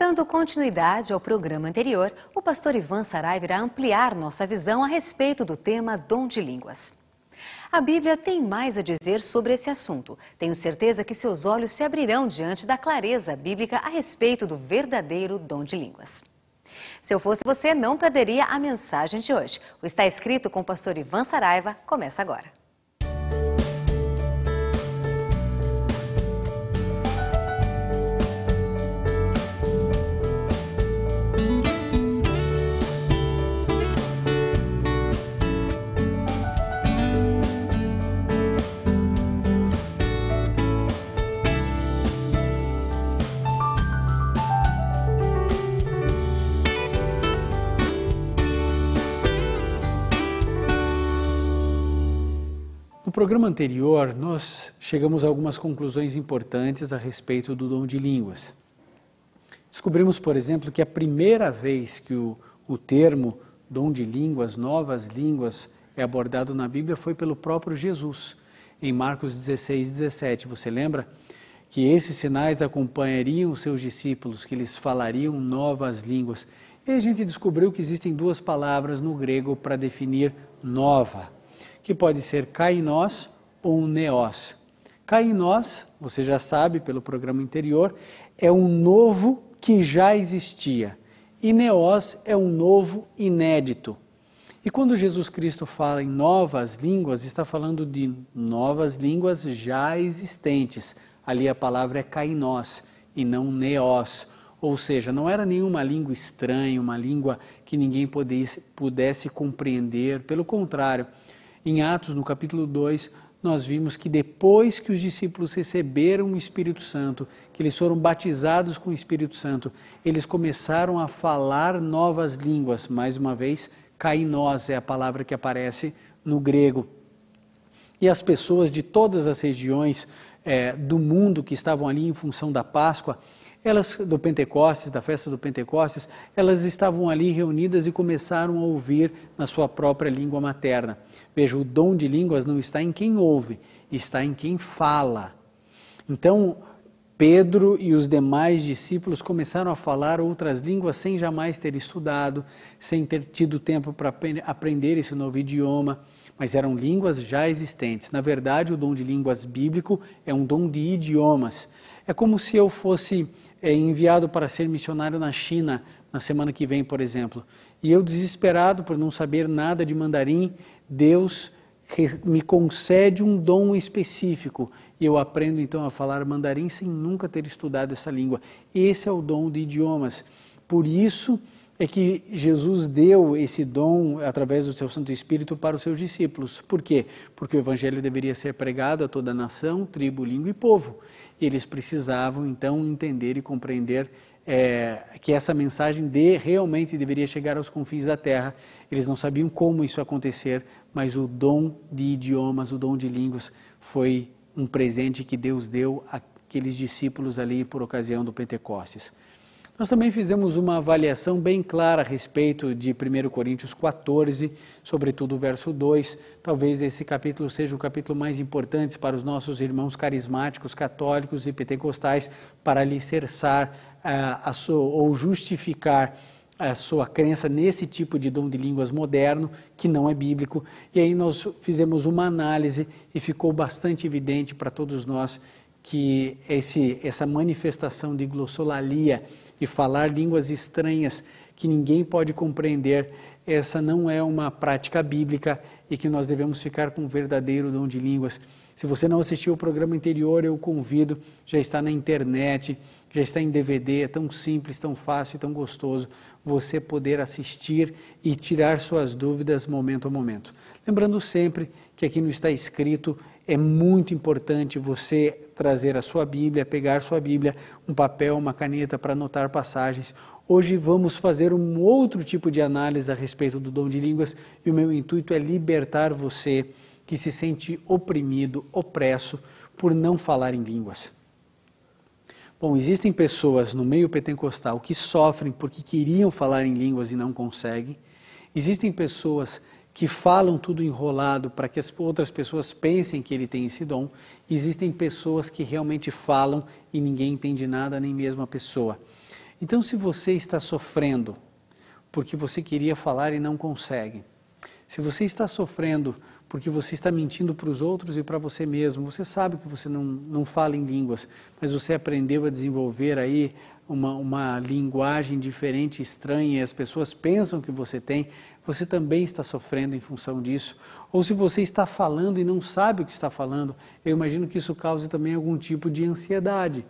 Dando continuidade ao programa anterior, o pastor Ivan Saraiva irá ampliar nossa visão a respeito do tema dom de línguas. A Bíblia tem mais a dizer sobre esse assunto. Tenho certeza que seus olhos se abrirão diante da clareza bíblica a respeito do verdadeiro dom de línguas. Se eu fosse você, não perderia a mensagem de hoje. O Está Escrito com o pastor Ivan Saraiva começa agora. No programa anterior, nós chegamos a algumas conclusões importantes a respeito do dom de línguas. Descobrimos, por exemplo, que a primeira vez que o termo dom de línguas, novas línguas, é abordado na Bíblia foi pelo próprio Jesus, em Marcos 16, 17. Você lembra? Que esses sinais acompanhariam os seus discípulos, que eles falariam novas línguas. E a gente descobriu que existem duas palavras no grego para definir nova, que pode ser kainos ou neos. Kainos, você já sabe pelo programa anterior, é um novo que já existia. E neos é um novo inédito. E quando Jesus Cristo fala em novas línguas, está falando de novas línguas já existentes. Ali a palavra é kainos e não neos. Ou seja, não era nenhuma língua estranha, uma língua que ninguém pudesse compreender. Pelo contrário, em Atos, no capítulo 2, nós vimos que depois que os discípulos receberam o Espírito Santo, que eles foram batizados com o Espírito Santo, eles começaram a falar novas línguas. Mais uma vez, kainos é a palavra que aparece no grego. E as pessoas de todas as regiões do mundo que estavam ali em função da Páscoa, elas do Pentecostes, da festa do Pentecostes, elas estavam ali reunidas e começaram a ouvir na sua própria língua materna. Veja, o dom de línguas não está em quem ouve, está em quem fala. Então, Pedro e os demais discípulos começaram a falar outras línguas sem jamais ter estudado, sem ter tido tempo para aprender esse novo idioma, mas eram línguas já existentes. Na verdade, o dom de línguas bíblico é um dom de idiomas. É como se eu fosse enviado para ser missionário na China na semana que vem, por exemplo. E eu, desesperado por não saber nada de mandarim, Deus me concede um dom específico. E eu aprendo então a falar mandarim sem nunca ter estudado essa língua. Esse é o dom de idiomas. Por isso é que Jesus deu esse dom através do seu Santo Espírito para os seus discípulos. Por quê? Porque o Evangelho deveria ser pregado a toda nação, tribo, língua e povo. Eles precisavam então entender e compreender que essa mensagem realmente deveria chegar aos confins da terra. Eles não sabiam como isso acontecer, mas o dom de idiomas, o dom de línguas foi um presente que Deus deu àqueles discípulos ali por ocasião do Pentecostes. Nós também fizemos uma avaliação bem clara a respeito de 1 Coríntios 14, sobretudo o verso 2. Talvez esse capítulo seja o capítulo mais importante para os nossos irmãos carismáticos, católicos e pentecostais, para alicerçar ou justificar a sua crença nesse tipo de dom de línguas moderno, que não é bíblico. E aí nós fizemos uma análise e ficou bastante evidente para todos nós que essa manifestação de glossolalia, e falar línguas estranhas que ninguém pode compreender, essa não é uma prática bíblica e que nós devemos ficar com o verdadeiro dom de línguas. Se você não assistiu o programa anterior, eu convido, já está na internet, já está em DVD, é tão simples, tão fácil e tão gostoso você poder assistir e tirar suas dúvidas momento a momento. Lembrando sempre que aqui no Está Escrito é muito importante você trazer a sua Bíblia, pegar sua Bíblia, um papel, uma caneta para anotar passagens. Hoje vamos fazer um outro tipo de análise a respeito do dom de línguas e o meu intuito é libertar você que se sente oprimido, opresso por não falar em línguas. Bom, existem pessoas no meio pentecostal que sofrem porque queriam falar em línguas e não conseguem. Existem pessoas que falam tudo enrolado para que as outras pessoas pensem que ele tem esse dom. Existem pessoas que realmente falam e ninguém entende nada, nem mesmo a pessoa. Então, se você está sofrendo porque você queria falar e não consegue, se você está sofrendo porque você está mentindo para os outros e para você mesmo, você sabe que você não fala em línguas, mas você aprendeu a desenvolver aí uma linguagem diferente, estranha, e as pessoas pensam que você tem, você também está sofrendo em função disso. Ou se você está falando e não sabe o que está falando, eu imagino que isso cause também algum tipo de ansiedade.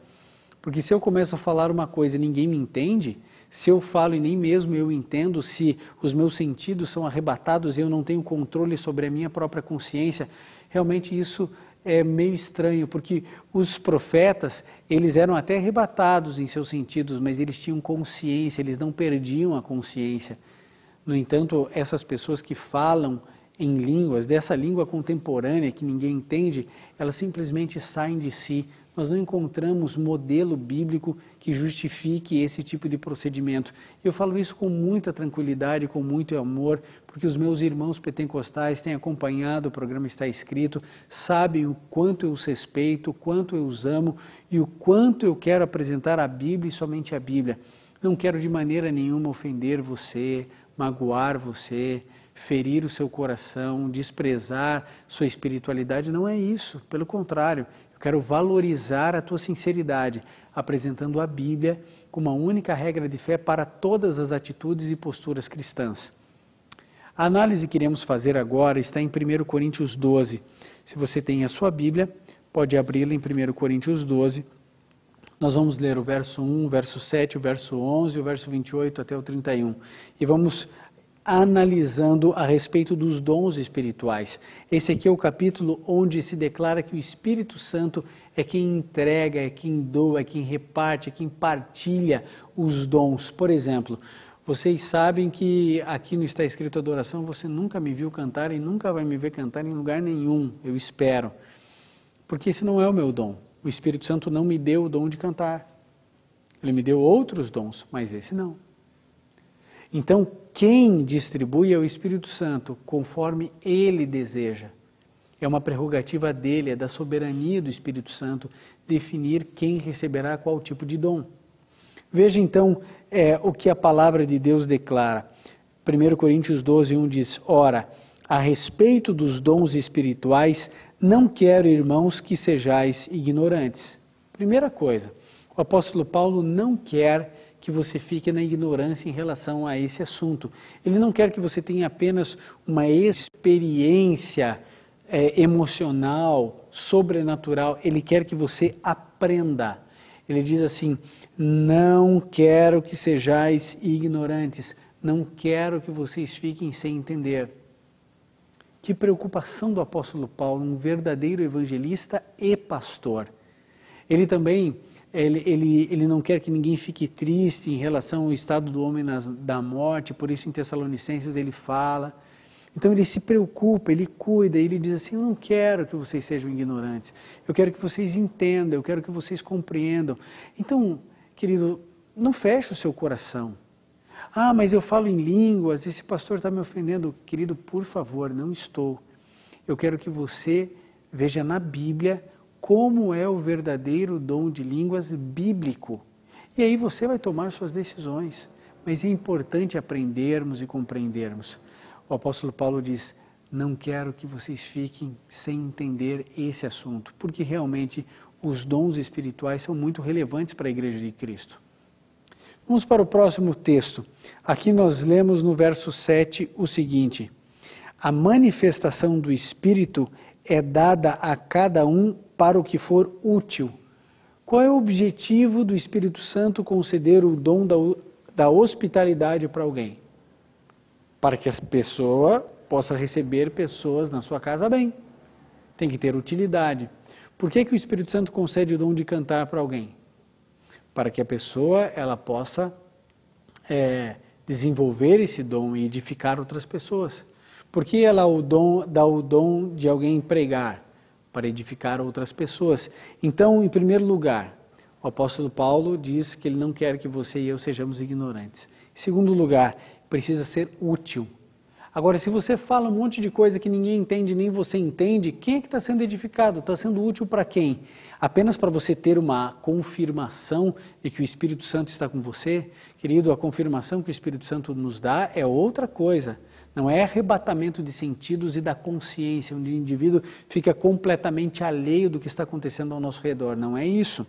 Porque se eu começo a falar uma coisa e ninguém me entende, se eu falo e nem mesmo eu entendo, se os meus sentidos são arrebatados e eu não tenho controle sobre a minha própria consciência, realmente isso é meio estranho, porque os profetas, eles eram até arrebatados em seus sentidos, mas eles tinham consciência, eles não perdiam a consciência. No entanto, essas pessoas que falam em línguas, dessa língua contemporânea que ninguém entende, elas simplesmente saem de si. Nós não encontramos modelo bíblico que justifique esse tipo de procedimento. Eu falo isso com muita tranquilidade, com muito amor, porque os meus irmãos pentecostais têm acompanhado o programa Está Escrito, sabem o quanto eu os respeito, o quanto eu os amo e o quanto eu quero apresentar a Bíblia e somente a Bíblia. Não quero de maneira nenhuma ofender você, magoar você, ferir o seu coração, desprezar sua espiritualidade, não é isso, pelo contrário. Quero valorizar a tua sinceridade, apresentando a Bíblia como a única regra de fé para todas as atitudes e posturas cristãs. A análise que iremos fazer agora está em 1 Coríntios 12. Se você tem a sua Bíblia, pode abri-la em 1 Coríntios 12. Nós vamos ler o verso 1, o verso 7, o verso 11, o verso 28 até o 31. E vamos analisando a respeito dos dons espirituais. Esse aqui é o capítulo onde se declara que o Espírito Santo é quem entrega, é quem doa, é quem reparte, é quem partilha os dons. Por exemplo, vocês sabem que aqui no Está Escrito Adoração você nunca me viu cantar e nunca vai me ver cantar em lugar nenhum, eu espero. Porque esse não é o meu dom. O Espírito Santo não me deu o dom de cantar. Ele me deu outros dons, mas esse não. Então, quem distribui é o Espírito Santo, conforme Ele deseja. É uma prerrogativa dele, é da soberania do Espírito Santo, definir quem receberá qual tipo de dom. Veja então o que a palavra de Deus declara. 1 Coríntios 12, 1 diz, ora, a respeito dos dons espirituais, não quero, irmãos, que sejais ignorantes. Primeira coisa, o apóstolo Paulo não quer que você fique na ignorância em relação a esse assunto. Ele não quer que você tenha apenas uma experiência emocional, sobrenatural. Ele quer que você aprenda. Ele diz assim, não quero que sejais ignorantes, não quero que vocês fiquem sem entender. Que preocupação do apóstolo Paulo, um verdadeiro evangelista e pastor. Ele também... Ele não quer que ninguém fique triste em relação ao estado do homem da morte, por isso em Tessalonicenses ele fala. Então ele se preocupa, ele cuida, ele diz assim, eu não quero que vocês sejam ignorantes, eu quero que vocês entendam, eu quero que vocês compreendam. Então, querido, não feche o seu coração. Ah, mas eu falo em línguas, esse pastor está me ofendendo. Querido, por favor, não estou. Eu quero que você veja na Bíblia como é o verdadeiro dom de línguas bíblico. E aí você vai tomar suas decisões. Mas é importante aprendermos e compreendermos. O apóstolo Paulo diz, não quero que vocês fiquem sem entender esse assunto, porque realmente os dons espirituais são muito relevantes para a Igreja de Cristo. Vamos para o próximo texto. Aqui nós lemos no verso 7 o seguinte, a manifestação do Espírito é dada a cada um para o que for útil. Qual é o objetivo do Espírito Santo conceder o dom da hospitalidade para alguém? Para que a pessoa possa receber pessoas na sua casa bem. Tem que ter utilidade. Por que o Espírito Santo concede o dom de cantar para alguém? Para que a pessoa ela possa desenvolver esse dom e edificar outras pessoas. Por que ela dá o dom de alguém pregar? Para edificar outras pessoas. Então, em primeiro lugar, o apóstolo Paulo diz que ele não quer que você e eu sejamos ignorantes. Em segundo lugar, precisa ser útil. Agora, se você fala um monte de coisa que ninguém entende, nem você entende, quem é que está sendo edificado? Está sendo útil para quem? Apenas para você ter uma confirmação de que o Espírito Santo está com você? Querido, a confirmação que o Espírito Santo nos dá é outra coisa. Não é arrebatamento de sentidos e da consciência, onde o indivíduo fica completamente alheio do que está acontecendo ao nosso redor. Não é isso.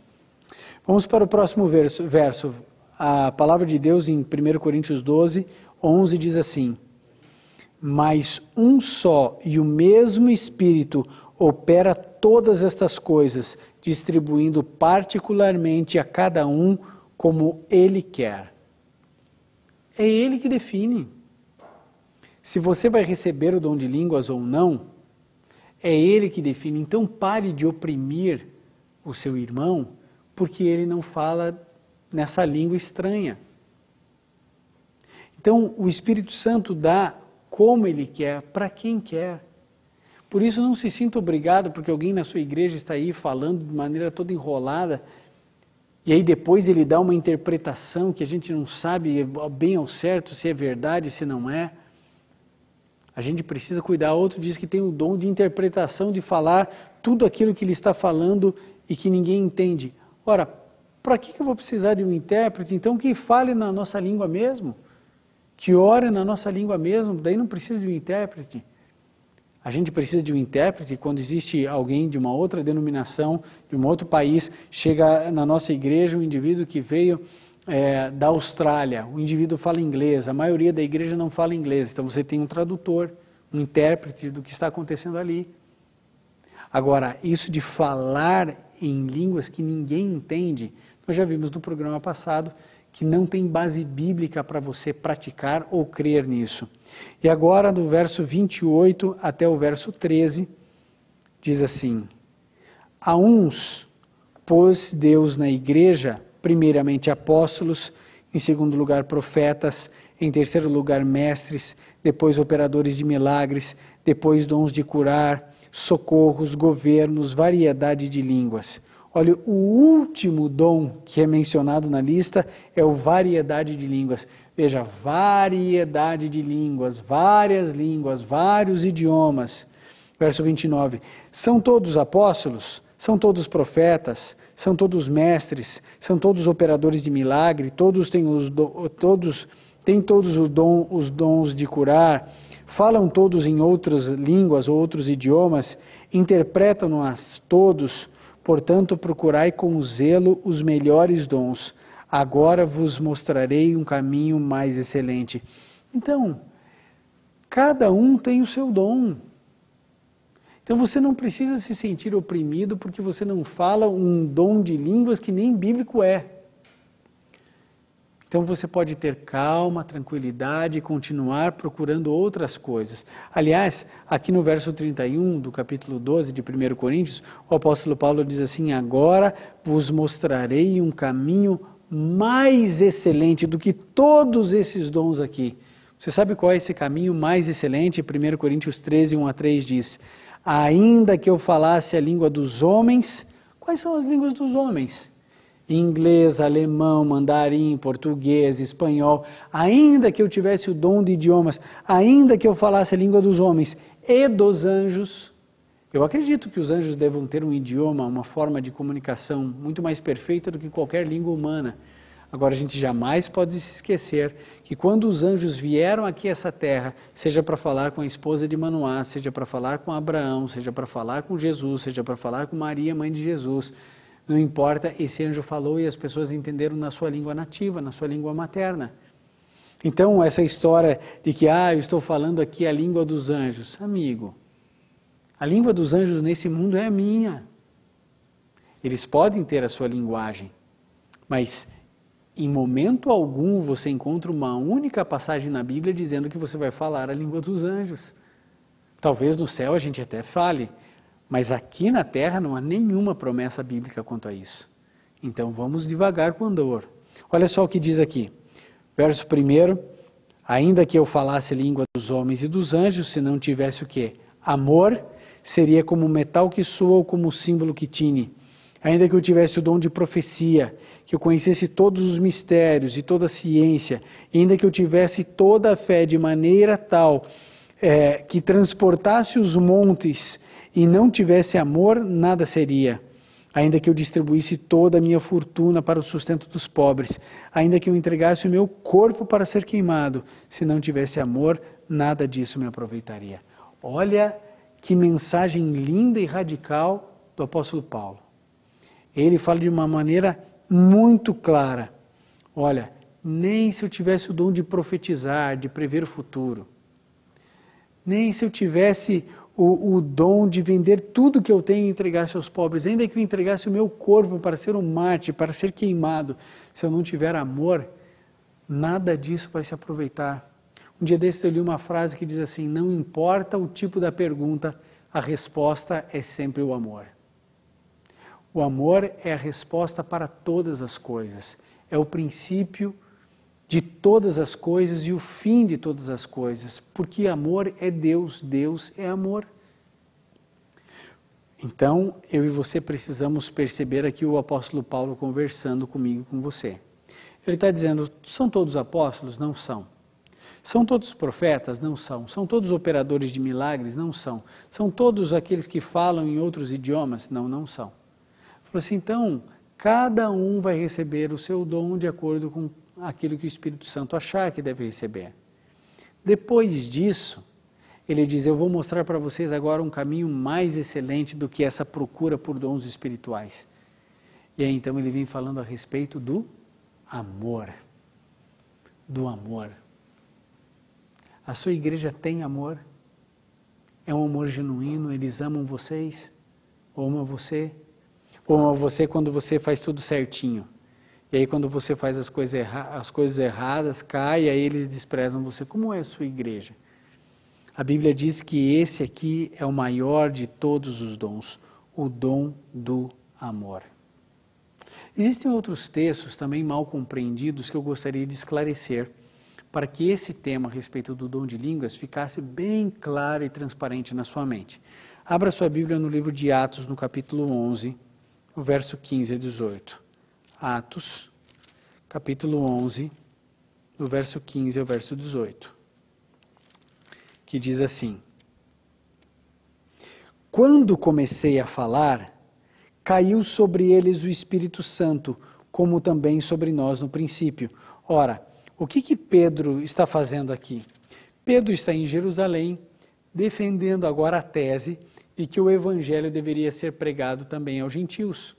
Vamos para o próximo verso. A palavra de Deus em 1 Coríntios 12, 11 diz assim: mas um só e o mesmo Espírito opera todas estas coisas, distribuindo particularmente a cada um como Ele quer. É Ele que define. Se você vai receber o dom de línguas ou não, é Ele que define. Então pare de oprimir o seu irmão, porque ele não fala nessa língua estranha. Então o Espírito Santo dá como Ele quer, para quem quer. Por isso não se sinta obrigado porque alguém na sua igreja está aí falando de maneira toda enrolada, e aí depois ele dá uma interpretação que a gente não sabe bem ao certo se é verdade, se não é. A gente precisa cuidar. Outro diz que tem o dom de interpretação, de falar tudo aquilo que ele está falando e que ninguém entende. Ora, para que eu vou precisar de um intérprete? Então que fale na nossa língua mesmo, que ore na nossa língua mesmo, daí não precisa de um intérprete. A gente precisa de um intérprete quando existe alguém de uma outra denominação, de um outro país, chega na nossa igreja um indivíduo que veio da Austrália, o indivíduo fala inglês, a maioria da igreja não fala inglês, então você tem um tradutor, um intérprete do que está acontecendo ali. Agora, isso de falar em línguas que ninguém entende, nós já vimos no programa passado, que não tem base bíblica para você praticar ou crer nisso. E agora, do verso 28 até o verso 13, diz assim: a uns pôs Deus na igreja, primeiramente apóstolos, em segundo lugar profetas, em terceiro lugar mestres, depois operadores de milagres, depois dons de curar, socorros, governos, variedade de línguas. Olha, o último dom que é mencionado na lista é o variedade de línguas. Veja, variedade de línguas, vários idiomas. Verso 29, são todos apóstolos? São todos profetas? São todos mestres? São todos operadores de milagre? Todos têm os dons de curar? Falam todos em outras línguas ou outros idiomas? Interpretam-nas todos? Portanto, procurai com zelo os melhores dons. Agora vos mostrarei um caminho mais excelente. Então, cada um tem o seu dom. Então você não precisa se sentir oprimido porque você não fala um dom de línguas que nem bíblico é. Então você pode ter calma, tranquilidade e continuar procurando outras coisas. Aliás, aqui no verso 31 do capítulo 12 de 1 Coríntios, o apóstolo Paulo diz assim: agora vos mostrarei um caminho mais excelente do que todos esses dons aqui. Você sabe qual é esse caminho mais excelente? 1 Coríntios 13, 1 a 3 diz: ainda que eu falasse a língua dos homens, quais são as línguas dos homens? Inglês, alemão, mandarim, português, espanhol, ainda que eu tivesse o dom de idiomas, ainda que eu falasse a língua dos homens e dos anjos, eu acredito que os anjos devam ter um idioma, uma forma de comunicação muito mais perfeita do que qualquer língua humana. Agora, a gente jamais pode se esquecer que quando os anjos vieram aqui a essa terra, seja para falar com a esposa de Manoá, seja para falar com Abraão, seja para falar com Jesus, seja para falar com Maria, mãe de Jesus, não importa, esse anjo falou e as pessoas entenderam na sua língua nativa, na sua língua materna. Então, essa história de que, eu estou falando aqui a língua dos anjos. Amigo, a língua dos anjos nesse mundo é a minha. Eles podem ter a sua linguagem, mas em momento algum você encontra uma única passagem na Bíblia dizendo que você vai falar a língua dos anjos. Talvez no céu a gente até fale, mas aqui na terra não há nenhuma promessa bíblica quanto a isso. Então vamos devagar com o andor. Olha só o que diz aqui. Verso 1, ainda que eu falasse a língua dos homens e dos anjos, se não tivesse o quê? Amor, seria como metal que soa ou como símbolo que tine. Ainda que eu tivesse o dom de profecia, que eu conhecesse todos os mistérios e toda a ciência, ainda que eu tivesse toda a fé de maneira tal que transportasse os montes e não tivesse amor, nada seria. Ainda que eu distribuísse toda a minha fortuna para o sustento dos pobres, ainda que eu entregasse o meu corpo para ser queimado, se não tivesse amor, nada disso me aproveitaria. Olha que mensagem linda e radical do apóstolo Paulo. Ele fala de uma maneira muito clara. Olha, nem se eu tivesse o dom de profetizar, de prever o futuro, nem se eu tivesse o dom de vender tudo que eu tenho e entregasse aos pobres, ainda que eu entregasse o meu corpo para ser um mártir, para ser queimado, se eu não tiver amor, nada disso vai se aproveitar. Um dia desse eu li uma frase que diz assim: não importa o tipo da pergunta, a resposta é sempre o amor. O amor é a resposta para todas as coisas, é o princípio de todas as coisas e o fim de todas as coisas, porque amor é Deus, Deus é amor. Então, eu e você precisamos perceber aqui o apóstolo Paulo conversando comigo, com você. Ele está dizendo, são todos apóstolos? Não são. São todos profetas? Não são. São todos operadores de milagres? Não são. São todos aqueles que falam em outros idiomas? Não, não são. Ele falou assim, então, cada um vai receber o seu dom de acordo com aquilo que o Espírito Santo achar que deve receber. Depois disso, ele diz, eu vou mostrar para vocês agora um caminho mais excelente do que essa procura por dons espirituais. E aí então ele vem falando a respeito do amor. Do amor. A sua igreja tem amor? É um amor genuíno? Eles amam vocês? Ou amam você? Ou amam você quando você faz tudo certinho? E aí quando você faz as coisas erradas, cai, e aí eles desprezam você. Como é a sua igreja? A Bíblia diz que esse aqui é o maior de todos os dons, o dom do amor. Existem outros textos também mal compreendidos que eu gostaria de esclarecer, para que esse tema a respeito do dom de línguas ficasse bem claro e transparente na sua mente. Abra sua Bíblia no livro de Atos, no capítulo 11, o verso 15 a 18. Atos, capítulo 11, do verso 15 ao verso 18, que diz assim: quando comecei a falar, caiu sobre eles o Espírito Santo, como também sobre nós no princípio. Ora, o que Pedro está fazendo aqui? Pedro está em Jerusalém, defendendo agora a tese de que o evangelho deveria ser pregado também aos gentios,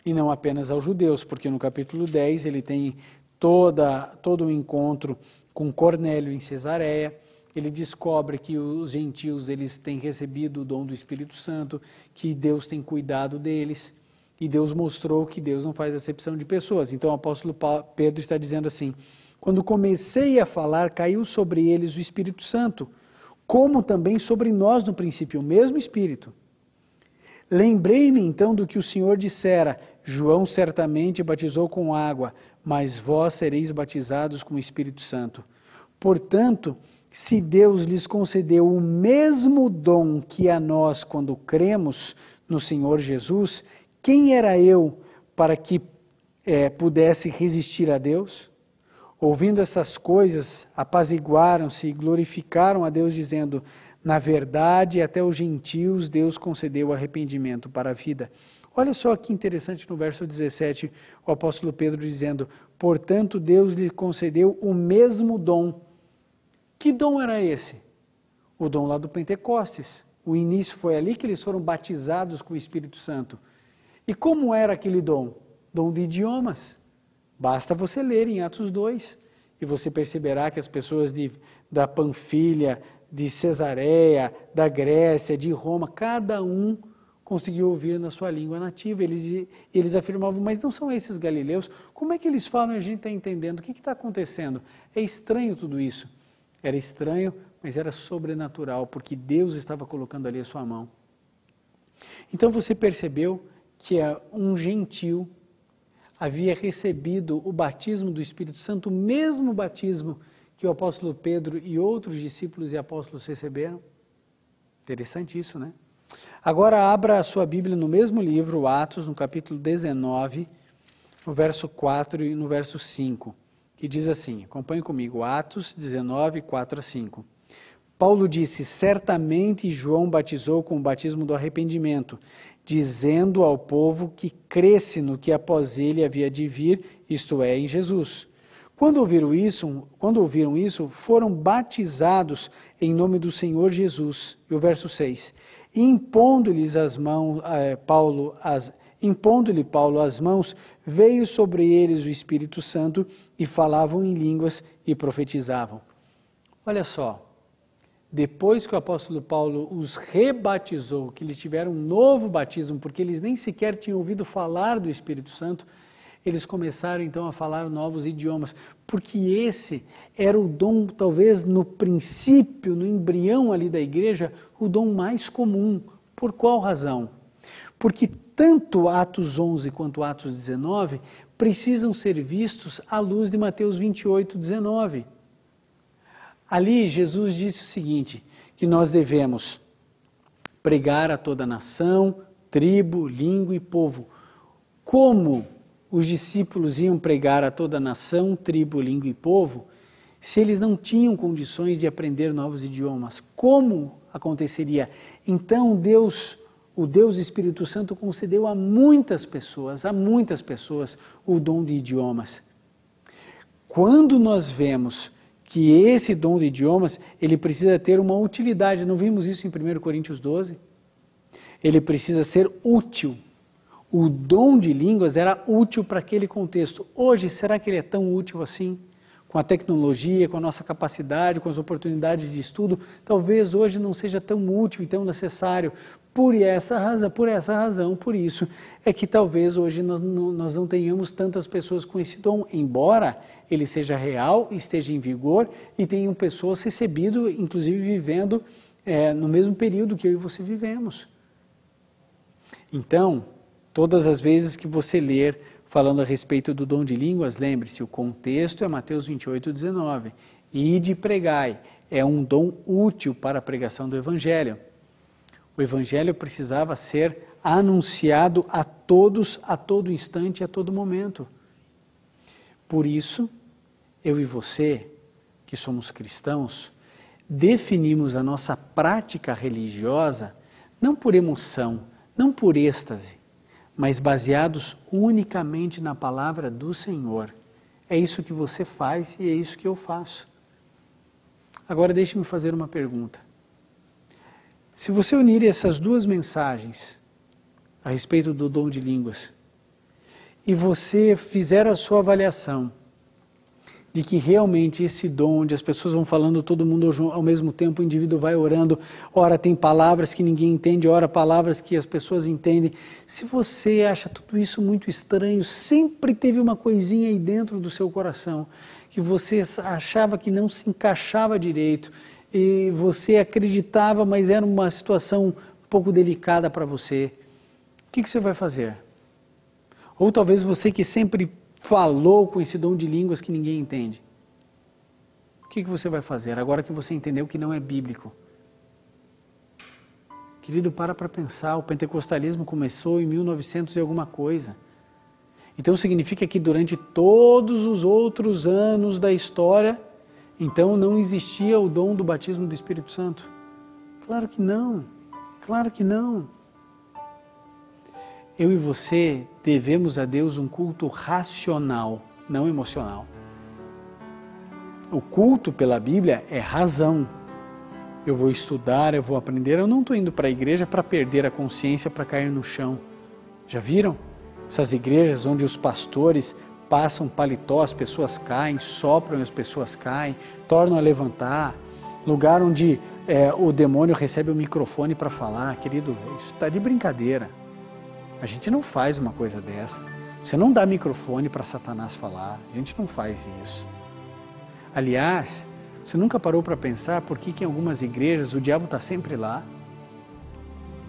e não apenas aos judeus, porque no capítulo 10 ele tem todo um encontro com Cornélio em Cesareia, ele descobre que os gentios eles têm recebido o dom do Espírito Santo, que Deus tem cuidado deles, e Deus mostrou que Deus não faz acepção de pessoas. Então o apóstolo Pedro está dizendo assim, quando comecei a falar, caiu sobre eles o Espírito Santo, como também sobre nós no princípio, o mesmo Espírito. Lembrei-me então do que o Senhor dissera, João certamente batizou com água, mas vós sereis batizados com o Espírito Santo. Portanto, se Deus lhes concedeu o mesmo dom que a nós quando cremos no Senhor Jesus, quem era eu para que pudesse resistir a Deus? Ouvindo estas coisas, apaziguaram-se e glorificaram a Deus, dizendo, na verdade, até os gentios Deus concedeu arrependimento para a vida. Olha só que interessante no verso 17, o apóstolo Pedro dizendo, portanto Deus lhe concedeu o mesmo dom. Que dom era esse? O dom lá do Pentecostes. O início foi ali que eles foram batizados com o Espírito Santo. E como era aquele dom? Dom de idiomas. Basta você ler em Atos 2 e você perceberá que as pessoas da Panfilha, de Cesareia, da Grécia, de Roma, cada um conseguiu ouvir na sua língua nativa. Eles afirmavam, mas não são esses galileus? Como é que eles falam e a gente está entendendo? O que está acontecendo? É estranho tudo isso. Era estranho, mas era sobrenatural, porque Deus estava colocando ali a sua mão. Então você percebeu que um gentil havia recebido o batismo do Espírito Santo, o mesmo batismo que o apóstolo Pedro e outros discípulos e apóstolos receberam? Interessante isso, né? Agora abra a sua Bíblia no mesmo livro, Atos, no capítulo 19, no verso 4 e no verso 5, que diz assim, acompanhe comigo, Atos 19, 4 a 5. Paulo disse: certamente João batizou com o batismo do arrependimento, dizendo ao povo que cresce no que após ele havia de vir, isto é, em Jesus. Quando ouviram isso, foram batizados em nome do Senhor Jesus. E o verso 6. Impondo-lhes as mãos, impondo-lhe Paulo as mãos, veio sobre eles o Espírito Santo e falavam em línguas e profetizavam. Olha só. Depois que o apóstolo Paulo os rebatizou, que eles tiveram um novo batismo, porque eles nem sequer tinham ouvido falar do Espírito Santo, eles começaram então a falar novos idiomas, porque esse era o dom, talvez no princípio, no embrião ali da igreja, o dom mais comum. Por qual razão? Porque tanto Atos 11 quanto Atos 19 precisam ser vistos à luz de Mateus 28, 19. Ali Jesus disse o seguinte, que nós devemos pregar a toda nação, tribo, língua e povo. Como os discípulos iam pregar a toda nação, tribo, língua e povo, se eles não tinham condições de aprender novos idiomas? Como aconteceria? Então o Deus Espírito Santo concedeu a muitas pessoas, o dom de idiomas. Quando nós vemos que esse dom de idiomas, ele precisa ter uma utilidade. Não vimos isso em 1 Coríntios 12? Ele precisa ser útil. O dom de línguas era útil para aquele contexto. Hoje, será que ele é tão útil assim? Com a tecnologia, com a nossa capacidade, com as oportunidades de estudo, talvez hoje não seja tão útil e tão necessário. Por isso é que talvez hoje nós não tenhamos tantas pessoas com esse dom, embora ele seja real, esteja em vigor e tenham pessoas recebido, inclusive vivendo no mesmo período que eu e você vivemos. Então, todas as vezes que você ler falando a respeito do dom de línguas, lembre-se, o contexto é Mateus 28, 19. Ide pregai, é um dom útil para a pregação do Evangelho. O Evangelho precisava ser anunciado a todos, a todo instante, a todo momento. Por isso, eu e você, que somos cristãos, definimos a nossa prática religiosa não por emoção, não por êxtase, mas baseados unicamente na palavra do Senhor. É isso que você faz e é isso que eu faço. Agora deixe-me fazer uma pergunta. Se você unir essas duas mensagens a respeito do dom de línguas e você fizer a sua avaliação de que realmente esse dom, onde as pessoas vão falando todo mundo ao mesmo tempo, o indivíduo vai orando, ora tem palavras que ninguém entende, ora palavras que as pessoas entendem. Se você acha tudo isso muito estranho, sempre teve uma coisinha aí dentro do seu coração que você achava que não se encaixava direito, e você acreditava, mas era uma situação um pouco delicada para você, o que você vai fazer? Ou talvez você que sempre falou com esse dom de línguas que ninguém entende, o que você vai fazer agora que você entendeu que não é bíblico? Querido, para pensar, o pentecostalismo começou em 1900 e alguma coisa. Então significa que durante todos os outros anos da história, então não existia o dom do batismo do Espírito Santo? Claro que não, claro que não. Eu e você devemos a Deus um culto racional, não emocional. O culto pela Bíblia é razão. Eu vou estudar, eu vou aprender, eu não estou indo para a igreja para perder a consciência, para cair no chão. Já viram? Essas igrejas onde os pastores passam paletó, as pessoas caem, sopram e as pessoas caem, tornam a levantar. Lugar onde o demônio recebe o microfone para falar. Querido, isso está de brincadeira. A gente não faz uma coisa dessa. Você não dá microfone para Satanás falar. A gente não faz isso. Aliás, você nunca parou para pensar por que em algumas igrejas o diabo está sempre lá?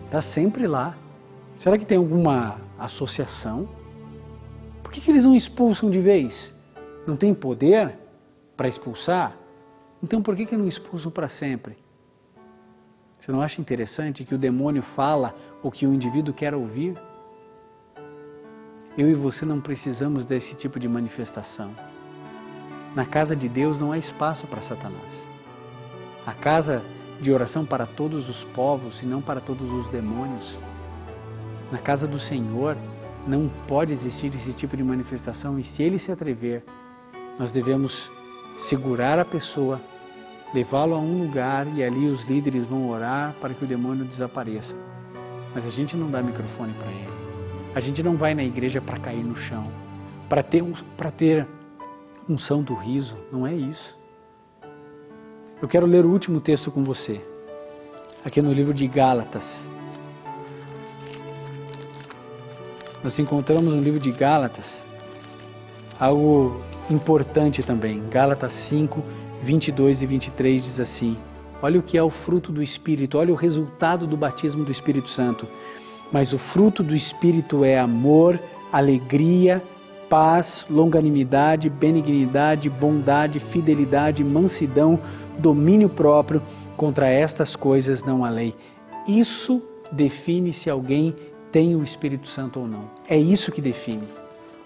Está sempre lá. Será que tem alguma associação? Por que eles não expulsam de vez? Não tem poder para expulsar? Então por que não expulsam para sempre? Você não acha interessante que o demônio fala o que o indivíduo quer ouvir? Eu e você não precisamos desse tipo de manifestação. Na casa de Deus não há espaço para Satanás. a casa de oração para todos os povos e não para todos os demônios. Na casa do Senhor não pode existir esse tipo de manifestação, e se ele se atrever, nós devemos segurar a pessoa, levá-lo a um lugar e ali os líderes vão orar para que o demônio desapareça. Mas a gente não dá microfone para ele. A gente não vai na igreja para cair no chão, para ter unção do riso, não é isso. Eu quero ler o último texto com você, aqui no livro de Gálatas. Nós encontramos no livro de Gálatas algo importante também. Gálatas 5, 22 e 23 diz assim: olha o que é o fruto do Espírito, olha o resultado do batismo do Espírito Santo. Mas o fruto do Espírito é amor, alegria, paz, longanimidade, benignidade, bondade, fidelidade, mansidão, domínio próprio. Contra estas coisas não há lei. Isso define se alguém tem o Espírito Santo ou não. É isso que define.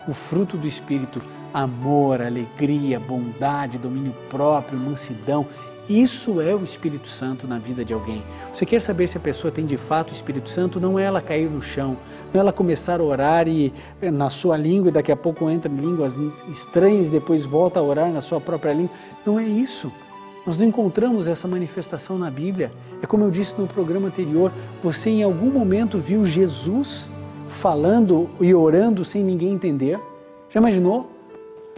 O fruto do Espírito, amor, alegria, bondade, domínio próprio, mansidão. Isso é o Espírito Santo na vida de alguém. Você quer saber se a pessoa tem de fato o Espírito Santo? Não é ela cair no chão, não é ela começar a orar e na sua língua e daqui a pouco entra em línguas estranhas e depois volta a orar na sua própria língua. Não é isso. Nós não encontramos essa manifestação na Bíblia. É como eu disse no programa anterior, você em algum momento viu Jesus falando e orando sem ninguém entender? Já imaginou?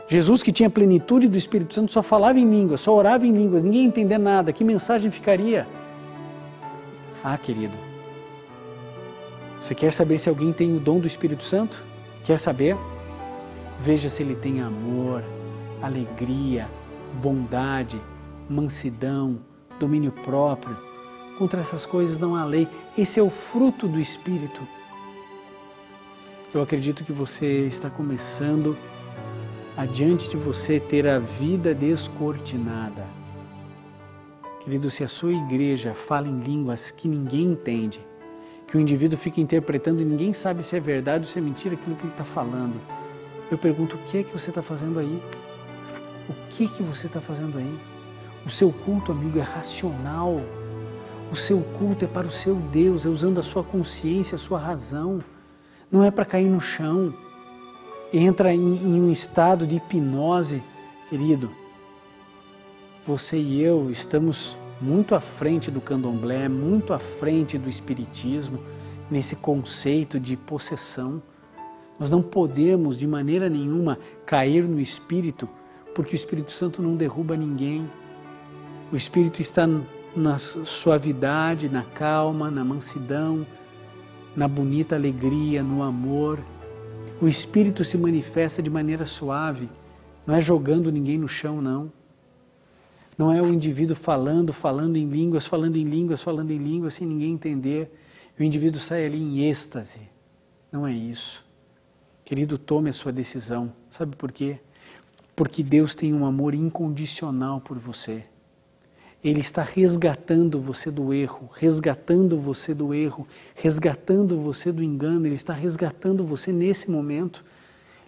Jesus, que tinha plenitude do Espírito Santo, só falava em línguas, só orava em línguas, ninguém ia entender nada. Que mensagem ficaria? Ah, querido, você quer saber se alguém tem o dom do Espírito Santo? Quer saber? Veja se ele tem amor, alegria, bondade, mansidão, domínio próprio. Contra essas coisas não há lei. Esse é o fruto do Espírito. Eu acredito que você está começando adiante de você ter a vida descortinada. Querido, se a sua igreja fala em línguas que ninguém entende, que o indivíduo fica interpretando e ninguém sabe se é verdade ou se é mentira aquilo que ele está falando, eu pergunto, o que é que você está fazendo aí? O que você está fazendo aí? O seu culto, amigo, é racional. O seu culto é para o seu Deus, é usando a sua consciência, a sua razão. Não é para cair no chão. Entra em um estado de hipnose, querido. Você e eu estamos muito à frente do candomblé, muito à frente do espiritismo, nesse conceito de possessão. Nós não podemos, de maneira nenhuma, cair no Espírito, porque o Espírito Santo não derruba ninguém. O Espírito está na suavidade, na calma, na mansidão, na bonita alegria, no amor. O Espírito se manifesta de maneira suave, não é jogando ninguém no chão, não. Não é o indivíduo falando em línguas, sem ninguém entender. O indivíduo sai ali em êxtase. Não é isso. Querido, tome a sua decisão. Sabe por quê? Porque Deus tem um amor incondicional por você. Ele está resgatando você do erro, resgatando você do engano. Ele está resgatando você nesse momento.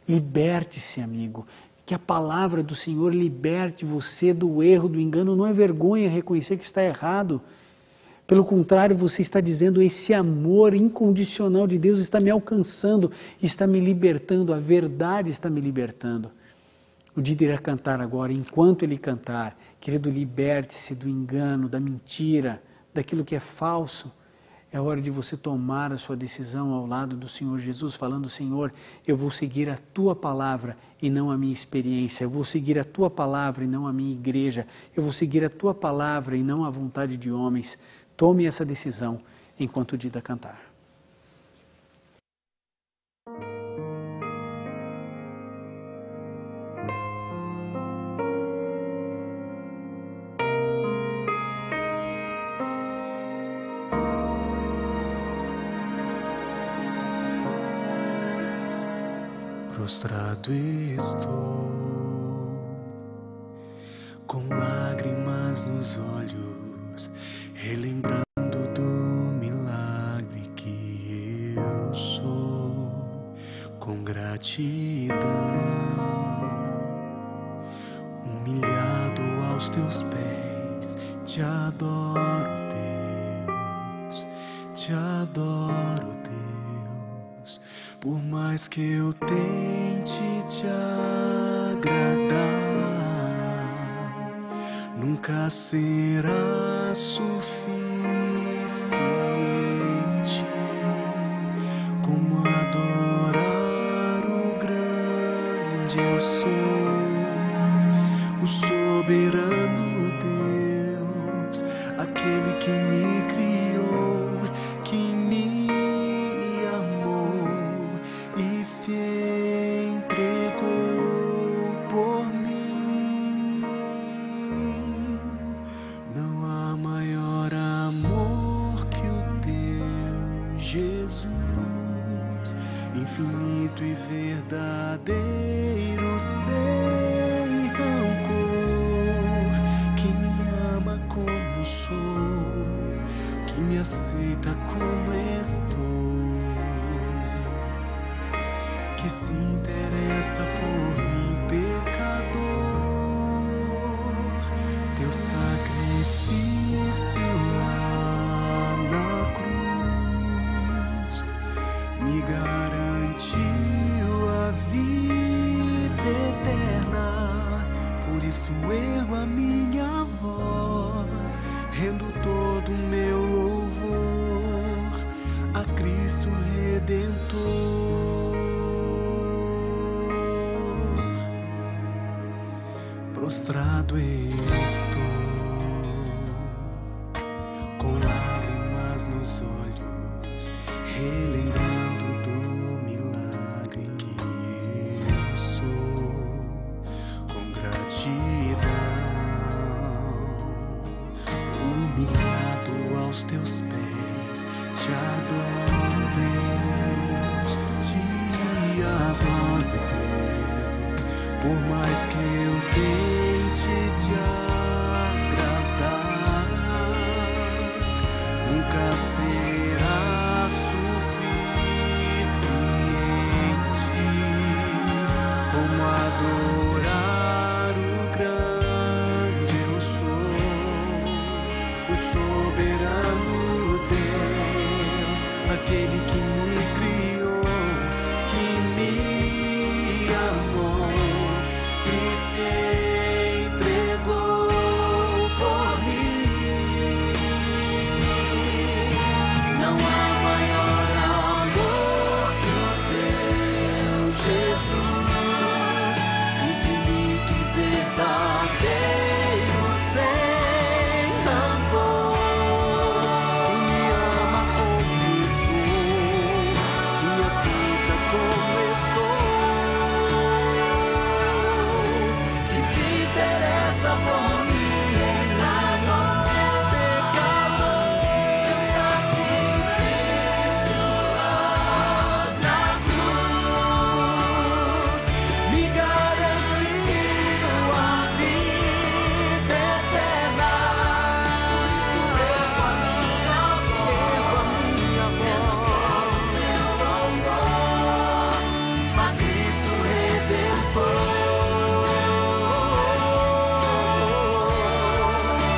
Liberte-se, amigo. Que a palavra do Senhor liberte você do erro, do engano. Não é vergonha reconhecer que está errado. Pelo contrário, você está dizendo, esse amor incondicional de Deus está me alcançando, está me libertando, a verdade está me libertando. O Dider irá cantar agora, enquanto ele cantar, querido, liberte-se do engano, da mentira, daquilo que é falso. É hora de você tomar a sua decisão ao lado do Senhor Jesus, falando, Senhor, eu vou seguir a Tua palavra e não a minha experiência. Eu vou seguir a Tua palavra e não a minha igreja. Eu vou seguir a Tua palavra e não a vontade de homens. Tome essa decisão enquanto o Dida cantar. Prostrado estou, com lágrimas nos olhos, relembrando do milagre que eu sou, com gratidão, humilhado aos teus pés, Te adoro, Deus, te adoro, Deus. Por mais que eu tente te agradar, nunca será suficiente como adorar o grande eu sou, o soberano Deus, aquele que me criou, que me amou e se entregou por mim. Não há maior amor que o teu, Jesus, infinito e verdadeiro, sem rancor, que me ama como sou, que me aceita como estou, que se interessa por mim, pecador. Teu sacrifício lá na cruz me garantiu a vida eterna. Por isso ergo a minha voz, rendo todo o meu louvor a Cristo Redentor. Prostrado estou, com lágrimas nos olhos, relembrando do milagre que eu sou, com gratidão, humilhado aos teus pés. Te adoro, Deus, te adoro, Deus. Por mais que eu tente te agradar, nunca será suficiente como adorar o grande eu sou, o soberano Deus, aquele que me criou, que me amou e se entregou por mim. Não há maior amor que o teu, Jesus, infinito e verdadeiro, sem rancor, que me ama como sou, que me aceita como estou, que se interessa por mim, pecador. Teu sacrifício lá na cruz me garantiu a vida eterna. Por isso ergo a minha voz, meu louvor a Cristo Redentor.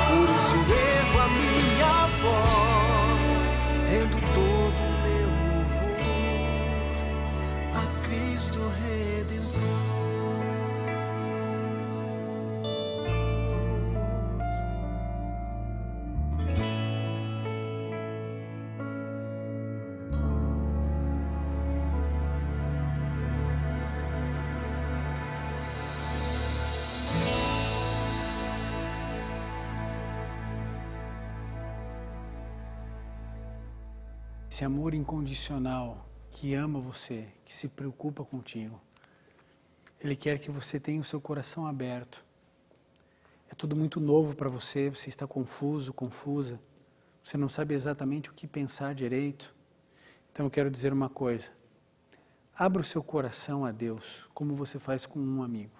Por isso ergo a minha voz, rendo todo o meu louvor a Cristo Redentor. Esse amor incondicional que ama você, que se preocupa contigo. Ele quer que você tenha o seu coração aberto. É tudo muito novo para você, você está confuso, confusa. Você não sabe exatamente o que pensar direito. Então eu quero dizer uma coisa. Abra o seu coração a Deus, como você faz com um amigo.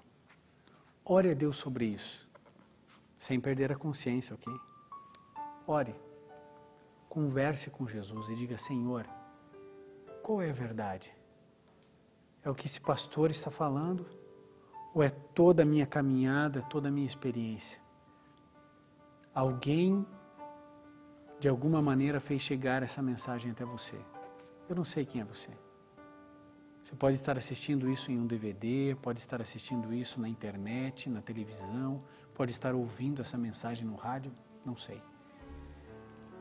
Ore a Deus sobre isso, sem perder a consciência, ok? Ore. Converse com Jesus e diga: Senhor, qual é a verdade? É o que esse pastor está falando? Ou é toda a minha caminhada, toda a minha experiência? Alguém, de alguma maneira, fez chegar essa mensagem até você. Eu não sei quem é você. Você pode estar assistindo isso em um DVD, pode estar assistindo isso na internet, na televisão, pode estar ouvindo essa mensagem no rádio, não sei.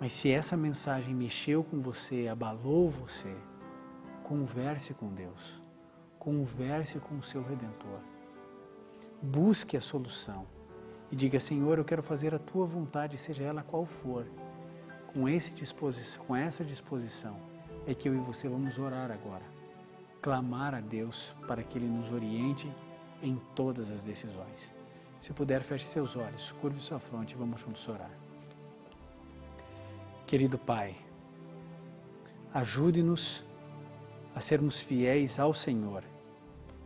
Mas se essa mensagem mexeu com você, abalou você, converse com Deus, converse com o seu Redentor. Busque a solução e diga: Senhor, eu quero fazer a Tua vontade, seja ela qual for. Com essa disposição é que eu e você vamos orar agora. Clamar a Deus para que Ele nos oriente em todas as decisões. Se puder, feche seus olhos, curve sua fronte e vamos juntos orar. Querido Pai, ajude-nos a sermos fiéis ao Senhor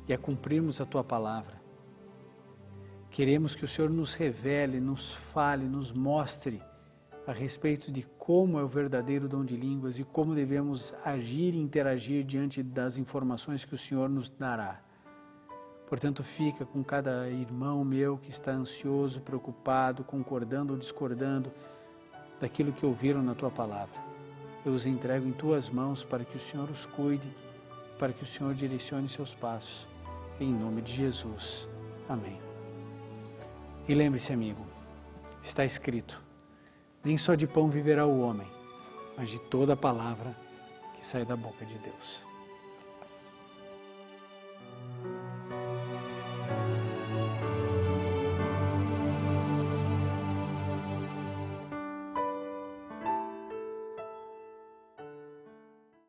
e a cumprirmos a Tua palavra. Queremos que o Senhor nos revele, nos fale, nos mostre a respeito de como é o verdadeiro dom de línguas e como devemos agir e interagir diante das informações que o Senhor nos dará. Portanto, fica com cada irmão meu que está ansioso, preocupado, concordando ou discordando daquilo que ouviram na Tua palavra. Eu os entrego em Tuas mãos para que o Senhor os cuide, para que o Senhor direcione seus passos. Em nome de Jesus. Amém. E lembre-se, amigo, está escrito: nem só de pão viverá o homem, mas de toda a palavra que sai da boca de Deus.